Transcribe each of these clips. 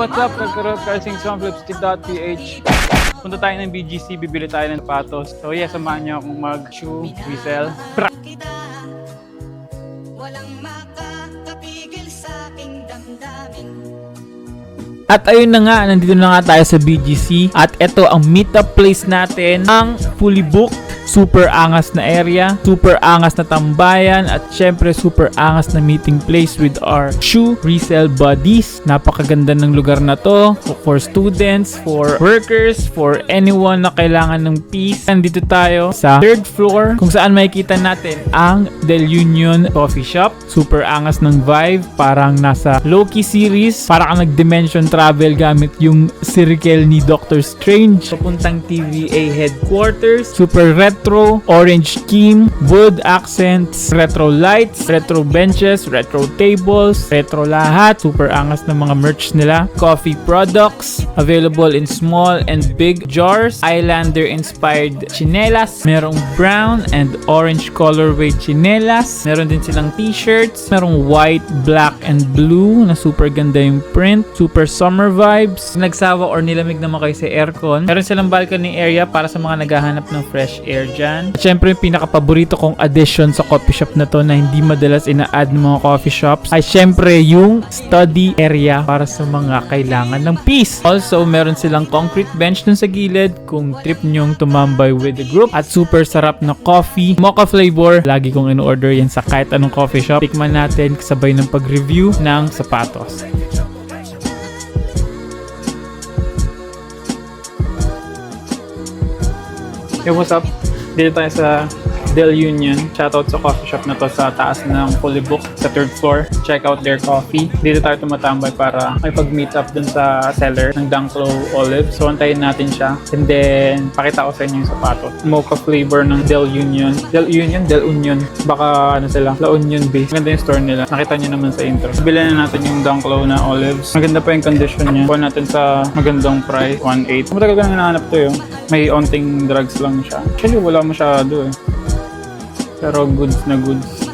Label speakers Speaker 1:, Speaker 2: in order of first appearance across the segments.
Speaker 1: what's up? Nagkaroon Carsing Flipstick.ph. Punta tayo ng BGC, bibili tayo ng sapatos. So yeah, samahan niyo akong mag-shoe resell.
Speaker 2: Walang makakapigil sa aking damdamin.
Speaker 3: At ayun na nga, nandito na nga tayo sa BGC. At ito ang meetup place natin. Ang fully booked, super angas na area, super angas na tambayan, at syempre super angas na meeting place with our shoe resale buddies. Napakaganda ng lugar na to for students, for workers, for anyone na kailangan ng peace. Nandito tayo sa third floor kung saan makikita natin ang Del Union Coffee Shop. Super angas ng vibe, parang nasa Loki series, parang nag-dimension travel gamit yung circle ni Doctor Strange papuntang TVA headquarters. Super retro, orange scheme, wood accents, retro lights, retro benches, retro tables, retro lahat. Super angas ng mga merch nila. Coffee products available in small and big jars. Islander inspired chinelas. Merong brown and orange colorway chinelas. Meron din silang t-shirts. Merong white, black, and blue na super ganda yung print. Super summer vibes. Nagsawa or nilamig naman kayo sa aircon. Meron silang balcony area para sa mga naghahanap ng fresh air dyan. At syempre yung pinaka-paborito kong addition sa coffee shop na to na hindi madalas ina-add ng mga coffee shops ay syempre yung study area para sa mga kailangan ng peace. Also, meron silang concrete bench dun sa gilid kung trip nyong tumambay with the group. At super sarap na coffee. Mocha flavor. Lagi kong in-order yan sa kahit anong coffee shop. Tikman natin kasabay ng pag-review ng sapatos.
Speaker 1: Hey, what's up? Dito tayo sa Del Union. Shoutout sa coffee shop na to sa taas ng fully booked sa third floor. Check out their coffee. Dito tayo tumatambay para may pag-meet up dun sa seller ng Dunklo Olive. So, antayin natin siya. And then, pakita ko sa inyo yung sapatos. Mocha flavor ng Del Union. Del Union? Del Union. Baka ano sila? La Union Base. Maganda yung store nila. Nakita nyo naman sa intro. Bilhin na natin yung Dunklo na olives. Maganda pa yung condition niya. Kuha natin sa magandang price. 1.8. Matagal ka na hinahanap to yun. May onting drugs lang siya. Actually, wala masyado eh. Pero goods na goods.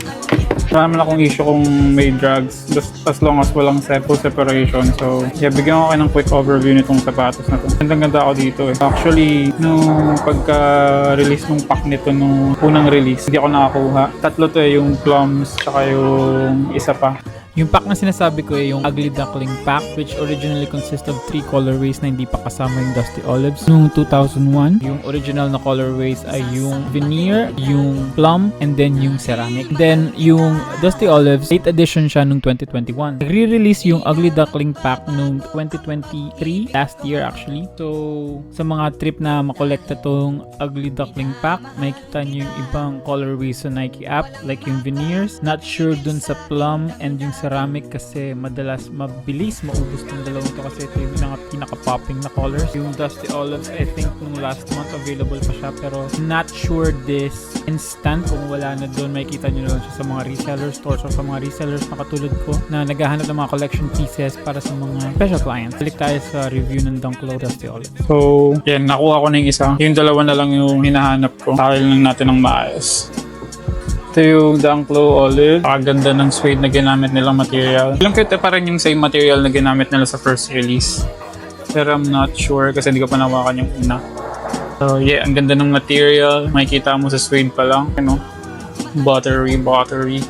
Speaker 1: Wala naman akong issue kung may drugs just as long as walang full separation. So, yeah, bigyan ko kayo ng quick overview nitong sapatos na to. Gandang-ganda ako dito eh. Actually, nung pagka-release nung pack nito nung unang release, hindi ako nakakuha. Tatlo to eh, yung plums, tsaka yung isa pa.
Speaker 3: Yung pack na sinasabi ko ay yung Ugly Duckling Pack, which originally consists of 3 colorways na hindi pa kasama yung Dusty Olives. Noong 2001, yung original na colorways ay yung Veneer, yung Plum, and then yung Ceramic. Then, yung Dusty Olives, 8th edition siya noong 2021. Nagre-release yung Ugly Duckling Pack noong 2023, last year actually. So, sa mga trip na makolekta tong Ugly Duckling Pack, makikita nyo yung ibang colorways sa Nike app, like yung Veneers. Not sure dun sa Plum and yung Ceramic kasi madalas mabilis maubos ng dalawang to kasi ito yung mga pinaka-popping na colors. Yung Dusty Olives, I think nung last month available pa siya pero not sure this instant kung wala na doon. Makikita nyo na lang siya sa mga reseller stores o sa mga resellers na katulad ko na naghahanap ng mga collection pieces para sa mga special clients. Balik tayo sa review ng Dunklo Dusty Olives.
Speaker 1: So, yan, nakuha ko na yung isa. Yung dalawa na lang yung hinahanap ko. Takil lang natin ng maayos. Ito yung Dunklo Olive. Pakaganda ng suede na ginamit nilang material. Alam ko ito pa rin yung same material na ginamit nila sa first release. Pero I'm not sure kasi hindi ko pa nawakan yung una. So yeah, ang ganda ng material. Makikita mo sa suede pa lang. Ano? Buttery.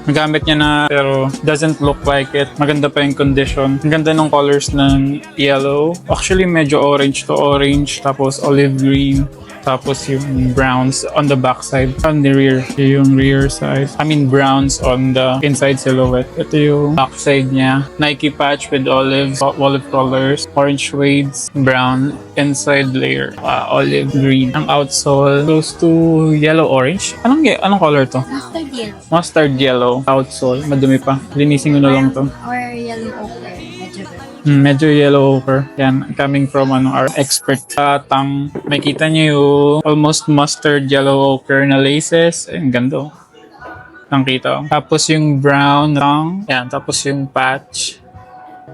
Speaker 1: Nagamit niya na pero doesn't look like it. Maganda pa yung condition. Ang ganda ng colors ng yellow. Actually medyo orange to orange. Tapos olive green. Tapos yung browns on the back side. On the rear. Yung rear side. I mean browns on the inside silhouette. Ito yung back side niya. Nike patch with olive colors. Orange shades. Brown. Inside layer. Olive green. Ang outsole close to yellow-orange. Anong color to?
Speaker 2: Mustard yellow.
Speaker 1: Mustard yellow. Outsole. Madumi pa. Linisin ko na lang to.
Speaker 2: Or yellow ochre. Medyo good.
Speaker 1: Medyo yellow ochre. Yan, coming from our expert. Makita niyo yung almost mustard yellow ochre na laces. Ang ganda. Nakita. Tapos yung brown lang. Yan, tapos yung patch.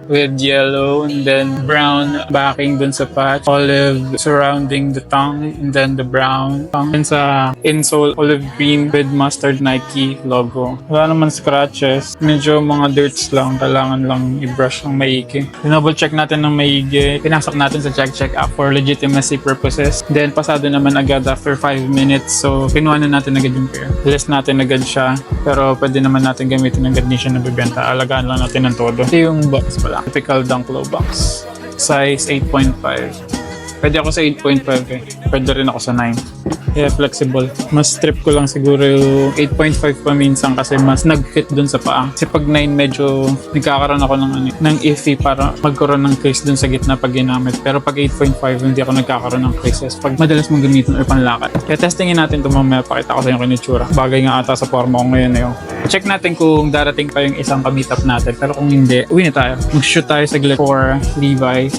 Speaker 1: with yellow, and then brown backing dun sa patch, olive surrounding the tongue, and then the brown tongue. And sa insole, olive green with mustard Nike logo. Wala naman scratches. Medyo mga dirts lang. Kailangan lang i-brush ng maigi. Double check natin ng maigi. Pinasok natin sa check app for legitimacy purposes. Then pasado naman agad after 5 minutes. So kinuha na natin agad yung pair. List natin agad siya. Pero pwede naman natin gamitin agad din siya na bibenta. Alagaan lang natin ng todo. Ito yung box pala. Typical Dunklo box. Size 8.5. Pwede ako sa 8.5 eh. Pwede rin ako sa 9. Yeah, flexible. Mas trip ko lang siguro yung 8.5 pa minsan kasi mas nag-fit dun sa paa. Kasi pag 9 medyo nagkakaroon ako ng iffy para magkaroon ng crease dun sa gitna pag ginamit. Pero pag 8.5 hindi ako nagkakaroon ng creases pag madalas mong gamitin or panlakad. Kaya testingin natin ito mamaya. Pakita ko sa inyo kinitsura. Bagay nga ata sa forma ko ngayon na yun. Check natin kung darating pa yung isang ka-meet up natin. Pero kung hindi, uwi na tayo. Mag-shoot tayo saglit for Levi's.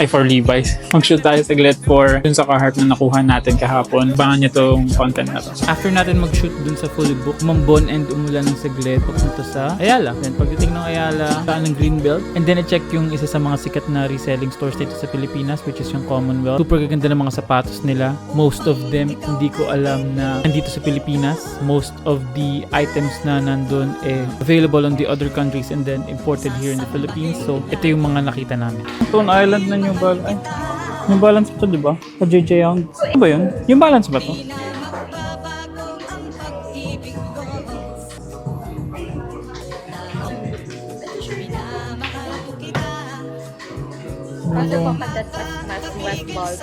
Speaker 1: Mag-shoot tayo saglit for dun sa Carhartt na nakuha natin kahapon. Bangan nyo tong content na to.
Speaker 3: After natin mag-shoot dun sa Fully Book, mambon and umulan ng saglit papunta sa Ayala. Then pagdating ng Ayala, saan ng Greenbelt. And then i-check yung isa sa mga sikat na reselling stores dito sa Pilipinas, which is yung Commonwealth. Super gaganda ng mga sapatos nila. Most of them, hindi ko alam na nandito sa Pilipinas. Most of the items na nandun available on the other countries and then imported here in the Philippines. So, ito yung mga nakita namin.
Speaker 1: Stone Island na New Balance. Ay, New Balance ito, di ba? O JJ Young. Ano ba yun? New Balance ba to?
Speaker 4: Kaso papadat mas wet ball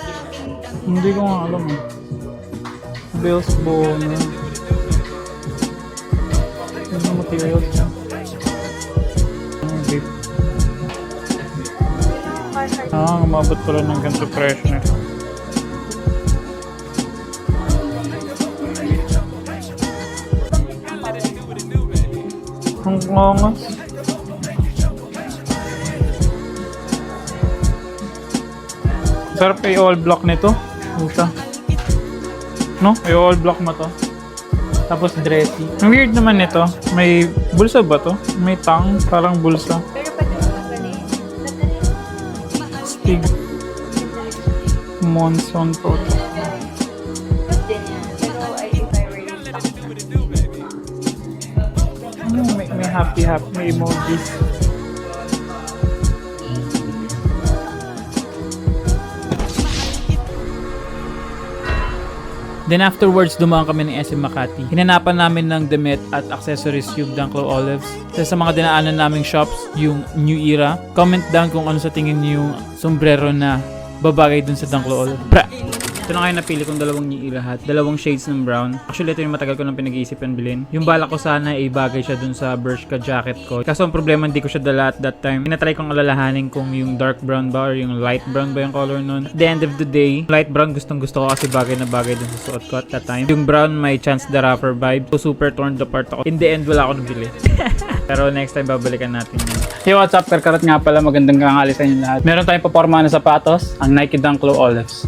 Speaker 1: Hindi ko nga alam eh. Bills bone. Ano materials niya? Vape. Umabot pala ng ganito presyo nito. Ang angas. Sarap yung all black nito. Puta. No? Yung all black mo to. Tapos dressy. Ang weird naman nito. May bulsa ba to? May tang. Parang bulsa.
Speaker 4: Pero pati naman galing.
Speaker 1: Stig. Monson Proto.
Speaker 4: Good din yan. Pero if I were you,
Speaker 1: May happy, may emojis.
Speaker 3: Then afterwards, dumaan kami ng SM Makati. Hinanapan namin ng damit at accessories yung Dunklo Olives. Sa mga dinaanan naming shops, yung New Era. Comment down kung ano sa tingin niyo yung sombrero na babagay dun sa Dunklo Olives. Ito na kayo napili kong dalawang New Era hat. Dalawang shades ng brown. Actually, ito yung matagal ko nang pinag-iisipan bilhin. Yung bala ko sana ay bagay siya dun sa Bershka jacket ko. Kaso ang problema, hindi ko siya dala at that time. Tinatry kong alalahanin kung yung dark brown ba or yung light brown ba yung color nun. At the end of the day, light brown gustong gusto ko kasi bagay na bagay dun sa suot ko at that time. Yung brown may Chance the Rapper vibe. So super torn apart ako. In the end, wala ako nabili. Pero next time, babalikan natin yun.
Speaker 1: Hey, what's up? Karkarot nga pala. Magandang kangali sa inyo lahat. Meron tayong paporma na sapatos. Ang Nike Dunklo Olives.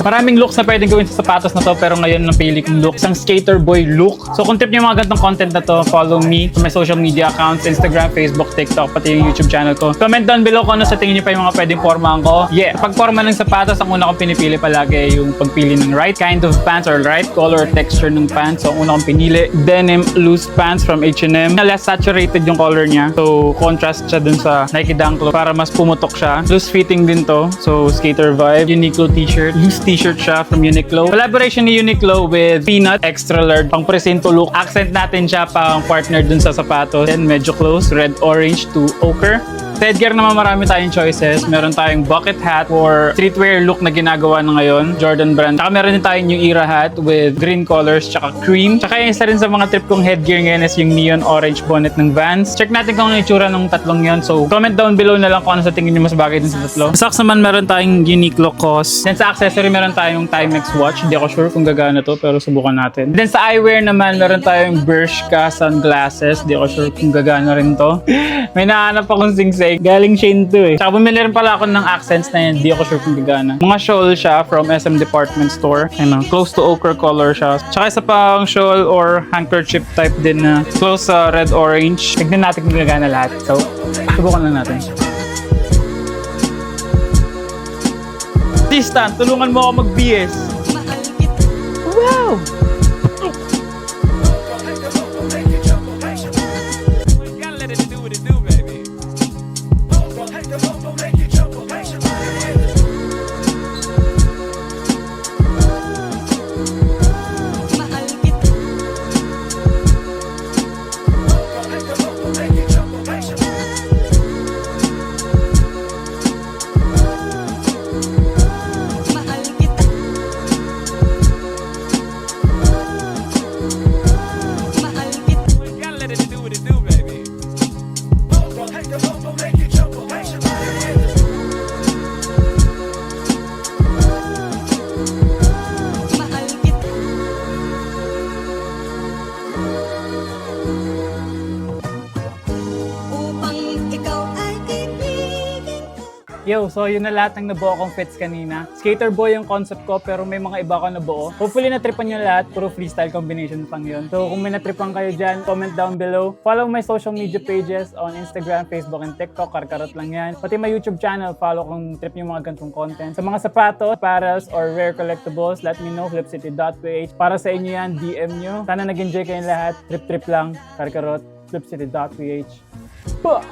Speaker 1: Maraming looks na pwedeng gawin sa sapatos na to, pero ngayon napili kong look, isang skater boy look. So kung trip niyo mga gantong content na to, follow me sa my social media accounts, Instagram, Facebook, TikTok, pati yung YouTube channel ko. Comment down below kung ano sa tingin niyo pa yung mga pwedeng formahan ko. Yeah, pag forma ng sapatos, ang una kong pinipili palagi yung pagpili ng right kind of pants or right color texture ng pants. So ang una kong pinili, denim loose pants from H&M. Less saturated yung color niya. So contrast siya dun sa Nike Dunklo para mas pumutok siya. Loose fitting din to. So skater vibe. Uniqlo t-shirt. Loose t-shirt siya from Uniqlo. Collaboration ni Uniqlo with Peanut, extra large, pang presento look. Accent natin siya pang partner dun sa sapatos. And medyo close, red orange to ochre. Sa headgear naman marami tayong choices. Meron tayong bucket hat for streetwear look na ginagawa na ngayon, Jordan brand. Tsaka meron din tayong New Era hat with green colors tsaka cream. Tsaka yung isa rin sa mga trip kong headgear ngayon is yung neon orange bonnet ng Vans. Check natin kung ano yung itsura ng tatlong yon. So comment down below na lang kung ano sa tingin nyo mas bagay din sa tatlo. Sa socks naman meron tayong Uniqlo COS. Then sa accessory meron meron tayong Timex watch. Hindi ako sure kung gagana to, pero subukan natin. Then sa eyewear naman, meron tayong Bershka sunglasses. Hindi ako sure kung gagana rin to. May nahanap akong singsay. Galing Shane to eh. Tsaka bumili rin pala ako ng accents na yun. Hindi ako sure kung gagana. Mga shawl siya from SM Department Store. Ayun, close to ochre color siya. Tsaka isa pang shawl or handkerchief type din na close sa red-orange. Tignan natin kung gagana lahat. So, subukan lang natin. Stan, tulungan mo ako mag-BS. Wow!
Speaker 2: Upang ikaw ay ibigin ko.
Speaker 1: Yo, so yun na lahat ng nabuo kong fits kanina. Skater boy yung concept ko, pero may mga iba ako nabuo. Hopefully natripan nyo lahat, puro freestyle combination pang yun. So kung may natripan kayo dyan, comment down below. Follow my social media pages on Instagram, Facebook, and TikTok. Karkarot lang yan. Pati my YouTube channel, follow kung trip yung mga gantong content. Sa mga sapatos, apparels, or rare collectibles, let me know, flipcity.ph. Para sa inyo yan, DM nyo. Sana nag-enjoy kayong lahat. Trip-trip lang, karkarot, flipcity.ph. Bah!